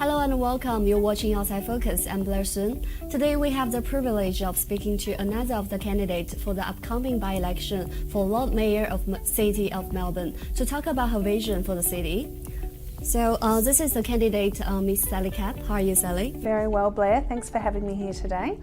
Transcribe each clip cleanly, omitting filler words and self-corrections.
Hello and welcome. You're watching Outside Focus. I'm Blair Sun. Today we have the privilege of speaking to another of the candidates for the upcoming by-election for Lord Mayor of City of Melbourne to talk about her vision for the city. So this is the candidate, Miss Sally Capp. How are you, Sally? Very well, Blair. Thanks for having me here today.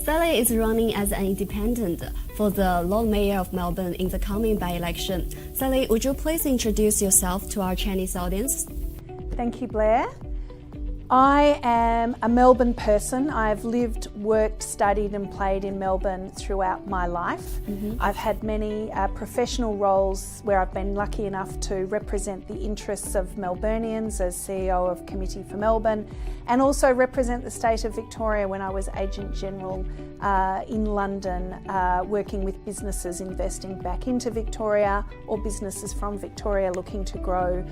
Sally is running as an independent for the Lord Mayor of Melbourne in the coming by-election. Sally, would you please introduce yourself to our Chinese audience? Thank you, Blair. I am a Melbourne person. I've lived, worked, studied and played in Melbourne throughout my life. I've had many professional roles where I've been lucky enough to represent the interests of Melburnians as CEO of Committee for Melbourne, and also represent the state of Victoria when I was Agent General in London, working with businesses investing back into Victoria or businesses from Victoria looking to grow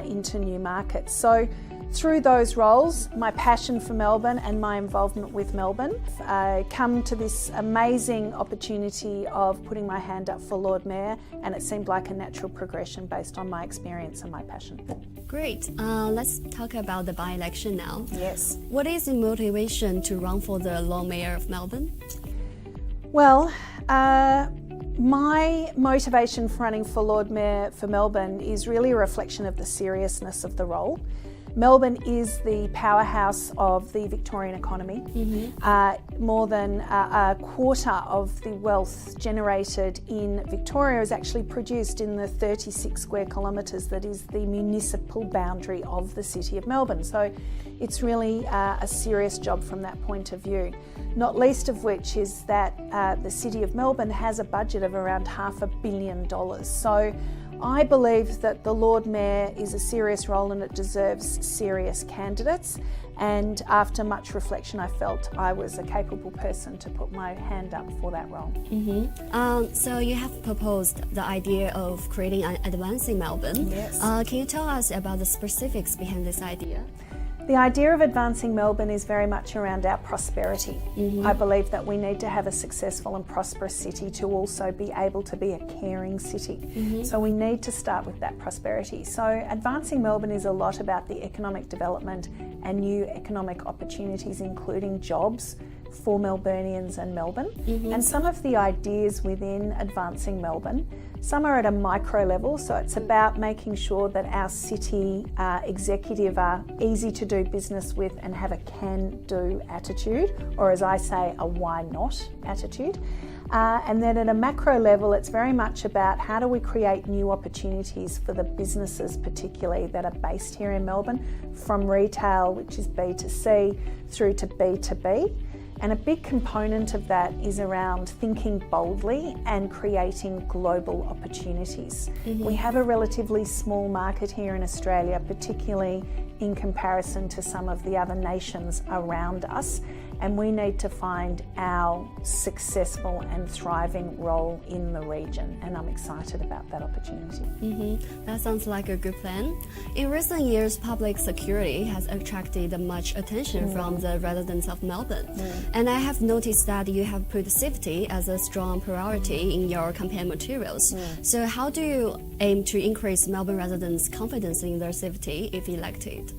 into new markets. So through those roles, my passion for Melbourne and my involvement with Melbourne, I come to this amazing opportunity of putting my hand up for Lord Mayor, and it seemed like a natural progression based on my experience and my passion. Great. Let's talk about the by-election now. Yes. What is the motivation to run for the Lord Mayor of Melbourne? Well, my motivation for running for Lord Mayor for Melbourne is really a reflection of the seriousness of the role. Melbourne is the powerhouse of the Victorian economy. More than a quarter of the wealth generated in Victoria is actually produced in the 36 square kilometres that is the municipal boundary of the City of Melbourne. So it's really a serious job from that point of view. Not least of which is that the City of Melbourne has a budget of around $500 million. So I believe that the Lord Mayor is a serious role and it deserves serious candidates, and after much reflection I felt I was a capable person to put my hand up for that role. So you have proposed the idea of creating an Advancing Melbourne. Yes. Can you tell us about the specifics behind this idea? The idea of Advancing Melbourne is very much around our prosperity. I believe that we need to have a successful and prosperous city to also be able to be a caring city. So we need to start with that prosperity. So Advancing Melbourne is a lot about the economic development and new economic opportunities, including jobs for Melburnians and Melbourne. And some of the ideas within Advancing Melbourne, some are at a micro level, so it's about making sure that our city executive are easy to do business with and have a can-do attitude, or as I say, a why-not attitude. And then at a macro level, it's very much about how do we create new opportunities for the businesses particularly that are based here in Melbourne, from retail, which is B2C, through to B2B. And a big component of that is around thinking boldly and creating global opportunities. We have a relatively small market here in Australia, particularly in comparison to some of the other nations around us, and we need to find our successful and thriving role in the region, and I'm excited about that opportunity. That sounds like a good plan. In recent years, public security has attracted much attention from the residents of Melbourne, and I have noticed that you have put safety as a strong priority in your campaign materials. So how do you aim to increase Melbourne residents' confidence in their safety if elected?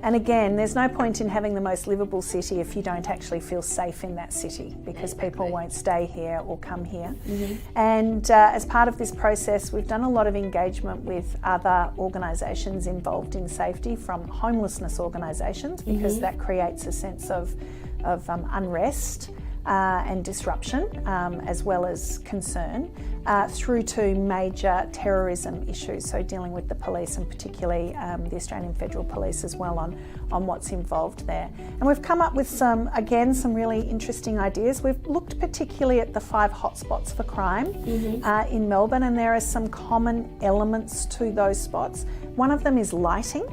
And again, there's no point in having the most livable city if you don't actually feel safe in that city, because people won't stay here or come here. And as part of this process, we've done a lot of engagement with other organisations involved in safety, from homelessness organisations, because that creates a sense of unrest and disruption, as well as concern, through to major terrorism issues, so dealing with the police and particularly the Australian Federal Police as well on what's involved there. And we've come up with some really interesting ideas. We've looked particularly at the 5 hotspots for crime in Melbourne, and there are some common elements to those spots. One of them is lighting.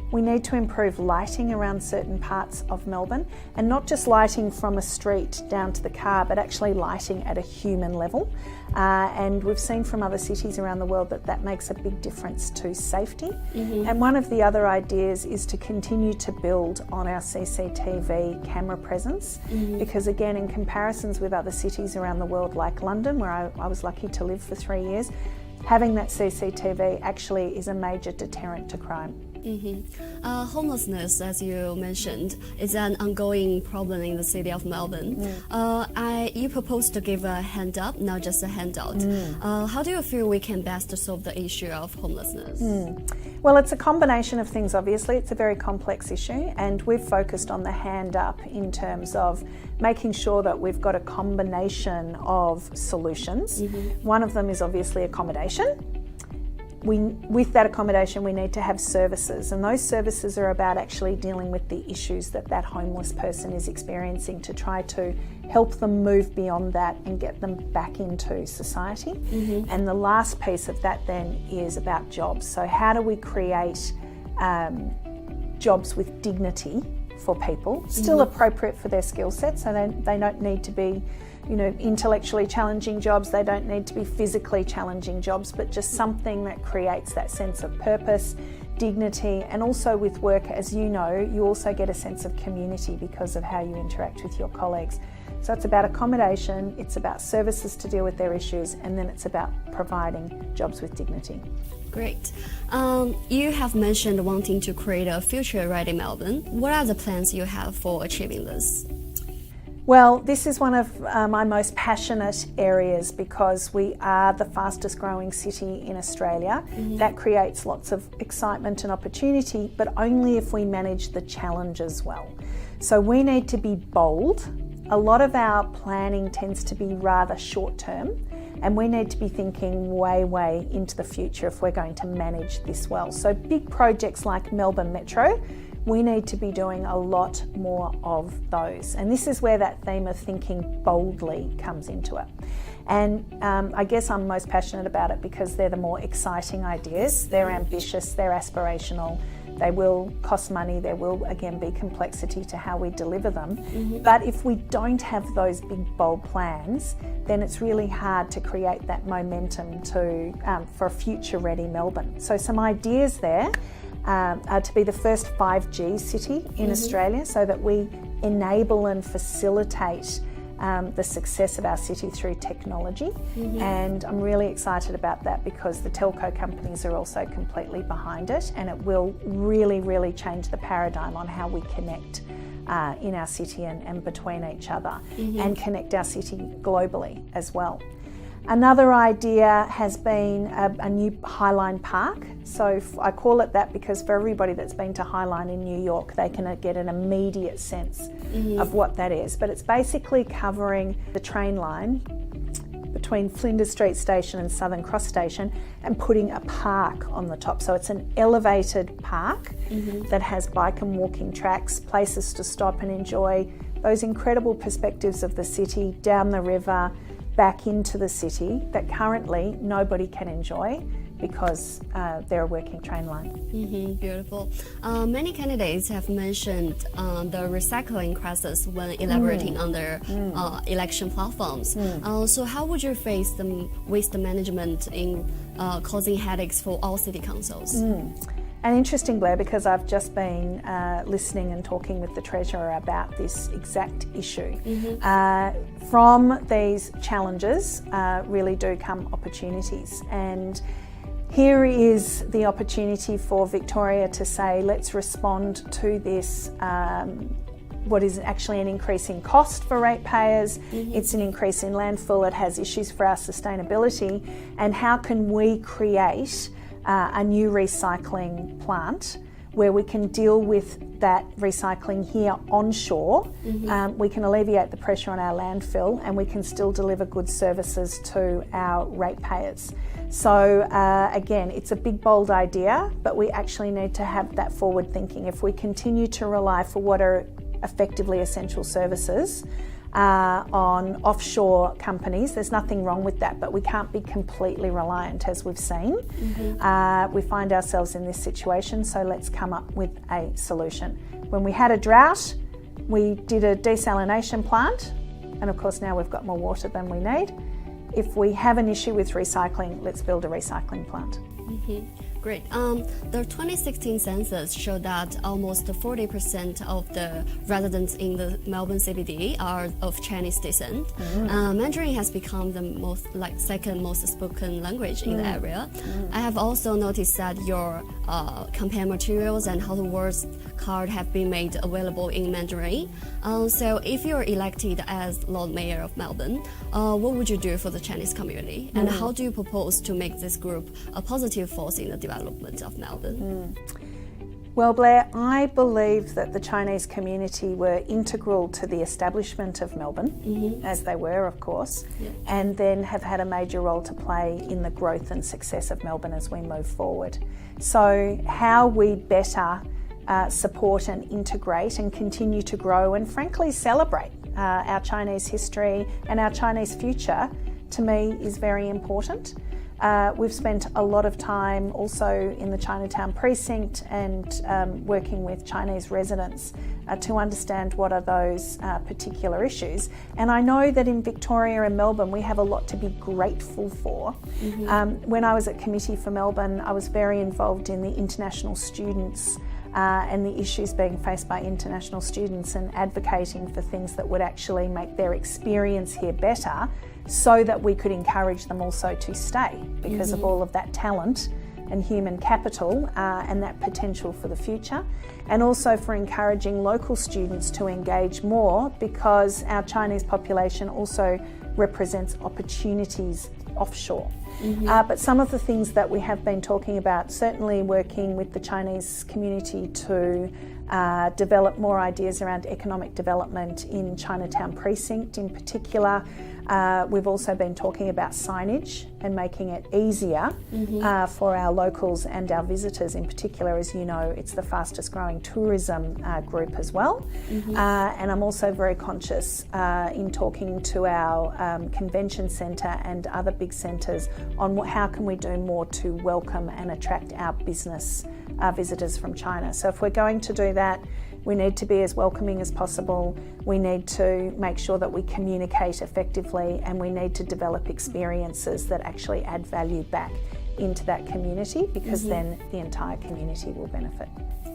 We need to improve lighting around certain parts of Melbourne, and not just lighting from a street down to the car, but actually lighting at a human level. And we've seen from other cities around the world that that makes a big difference to safety. And one of the other ideas is to continue to build on our CCTV camera presence, because again, in comparisons with other cities around the world like London, where I was lucky to live for 3 years, having that CCTV actually is a major deterrent to crime. Homelessness, as you mentioned, is an ongoing problem in the city of Melbourne. You propose to give a hand up, not just a handout. How do you feel we can best solve the issue of homelessness? Well, it's a combination of things, obviously. It's a very complex issue, and we've focused on the hand up in terms of making sure that we've got a combination of solutions. One of them is obviously accommodation. With that accommodation, we need to have services, and those services are about actually dealing with the issues that that homeless person is experiencing to try to help them move beyond that and get them back into society. And the last piece of that then is about jobs. So how do we create jobs with dignity for people, still appropriate for their skill set, so they don't need to be intellectually challenging jobs, they don't need to be physically challenging jobs, but just something that creates that sense of purpose, dignity, and also with work, as you know, you also get a sense of community because of how you interact with your colleagues. So it's about accommodation, it's about services to deal with their issues, and then it's about providing jobs with dignity. Great. You have mentioned wanting to create a future right in Melbourne. What are the plans you have for achieving this? Well, this is one of my most passionate areas because we are the fastest growing city in Australia. That creates lots of excitement and opportunity, but only if we manage the challenges well. So we need to be bold. A lot of our planning tends to be rather short term, and we need to be thinking way into the future if we're going to manage this well. So big projects like Melbourne Metro, we need to be doing a lot more of those. And this is where that theme of thinking boldly comes into it. And I guess I'm most passionate about it because they're the more exciting ideas. They're ambitious, they're aspirational, they will cost money, there will again be complexity to how we deliver them. But if we don't have those big bold plans, then it's really hard to create that momentum for a future ready Melbourne. So some ideas there are to be the first 5G city in Australia, so that we enable and facilitate the success of our city through technology. And I'm really excited about that because the telco companies are also completely behind it, and it will really change the paradigm on how we connect in our city and between each other, and connect our city globally as well. Another idea has been a new Highline Park. So I call it that because for everybody that's been to Highline in New York, they can get an immediate sense of what that is. But it's basically covering the train line between Flinders Street Station and Southern Cross Station and putting a park on the top. So it's an elevated park that has bike and walking tracks, places to stop and enjoy those incredible perspectives of the city, down the river, back into the city, that currently nobody can enjoy because they're a working train line. Beautiful. Many candidates have mentioned the recycling crisis when elaborating on their election platforms. So how would you face the waste management in causing headaches for all city councils? And interesting, Blair, because I've just been listening and talking with the Treasurer about this exact issue. From these challenges really do come opportunities, and here is the opportunity for Victoria to say, let's respond to this what is actually an increase in cost for ratepayers. It's an increase in landfill, it has issues for our sustainability, and how can we create a new recycling plant where we can deal with that recycling here onshore. We can alleviate the pressure on our landfill, and we can still deliver good services to our ratepayers. So again, it's a big, bold idea, but we actually need to have that forward thinking. If we continue to rely for what are effectively essential services on offshore companies, there's nothing wrong with that, but we can't be completely reliant, as we've seen. We find ourselves in this situation, so let's come up with a solution. When we had a drought, we did a desalination plant, and of course now we've got more water than we need. If we have an issue with recycling, let's build a recycling plant. Great. The 2016 census showed that almost 40% of the residents in the Melbourne CBD are of Chinese descent. Mandarin has become the second most spoken language in the area. I have also noticed that your campaign materials and how to words card have been made available in Mandarin. So if you're elected as Lord Mayor of Melbourne, what would you do for the Chinese community? And how do you propose to make this group a positive force in the development of Melbourne? Well, Blair, I believe that the Chinese community were integral to the establishment of Melbourne, as they were, of course, and then have had a major role to play in the growth and success of Melbourne as we move forward. So how we better support and integrate and continue to grow and frankly celebrate our Chinese history and our Chinese future, to me, is very important. We've spent a lot of time also in the Chinatown precinct and working with Chinese residents to understand what are those particular issues. And I know that in Victoria and Melbourne we have a lot to be grateful for. When I was at Committee for Melbourne, I was very involved in the international students and the issues being faced by international students and advocating for things that would actually make their experience here better, so that we could encourage them also to stay because of all of that talent and human capital and that potential for the future, and also for encouraging local students to engage more, because our Chinese population also represents opportunities offshore. But some of the things that we have been talking about, certainly working with the Chinese community to develop more ideas around economic development in Chinatown precinct in particular. We've also been talking about signage and making it easier for our locals and our visitors in particular. As you know, it's the fastest growing tourism group as well. And I'm also very conscious in talking to our convention centre and other big centres on how can we do more to welcome and attract our business visitors from China. So if we're going to do that, we need to be as welcoming as possible. We need to make sure that we communicate effectively, and we need to develop experiences that actually add value back into that community, because then the entire community will benefit.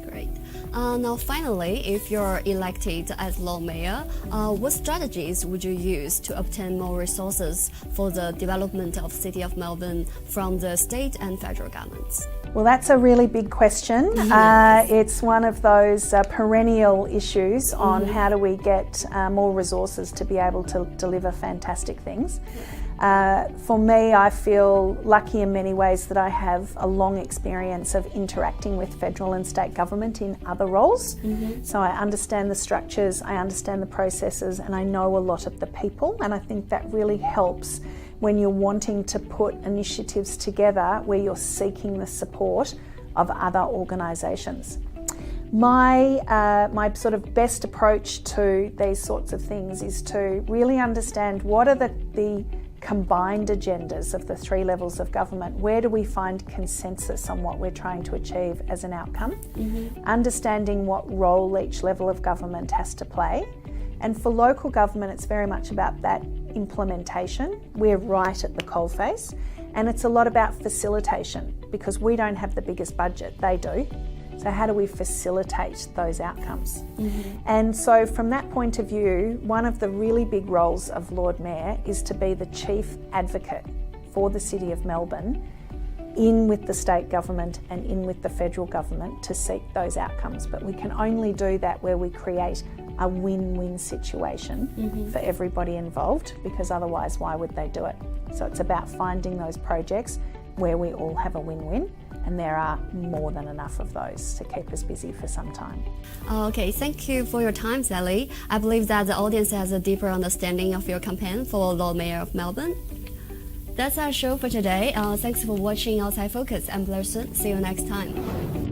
Great. Now finally, if you're elected as Lord Mayor, what strategies would you use to obtain more resources for the development of the City of Melbourne from the state and federal governments? Well, that's a really big question. It's one of those perennial issues on how do we get more resources to be able to deliver fantastic things. For me, I feel lucky in many ways that I have a long experience of interacting with federal and state government in other roles. So I understand the structures, I understand the processes, and I know a lot of the people, and I think that really helps when you're wanting to put initiatives together where you're seeking the support of other organisations. My sort of best approach to these sorts of things is to really understand what are the combined agendas of the three levels of government. Where do we find consensus on what we're trying to achieve as an outcome? Understanding what role each level of government has to play. And for local government, it's very much about that implementation. We're right at the coalface, and it's a lot about facilitation, because we don't have the biggest budget, they do. So how do we facilitate those outcomes? And so from that point of view, one of the really big roles of Lord Mayor is to be the chief advocate for the City of Melbourne, in with the state government and in with the federal government to seek those outcomes. But we can only do that where we create a win-win situation for everybody involved, because otherwise why would they do it? So it's about finding those projects where we all have a win-win, and there are more than enough of those to keep us busy for some time. Okay, thank you for your time, Sally. I believe that the audience has a deeper understanding of your campaign for Lord Mayor of Melbourne. That's our show for today. Thanks for watching Outside Focus. I'm Blair Sun. See you next time.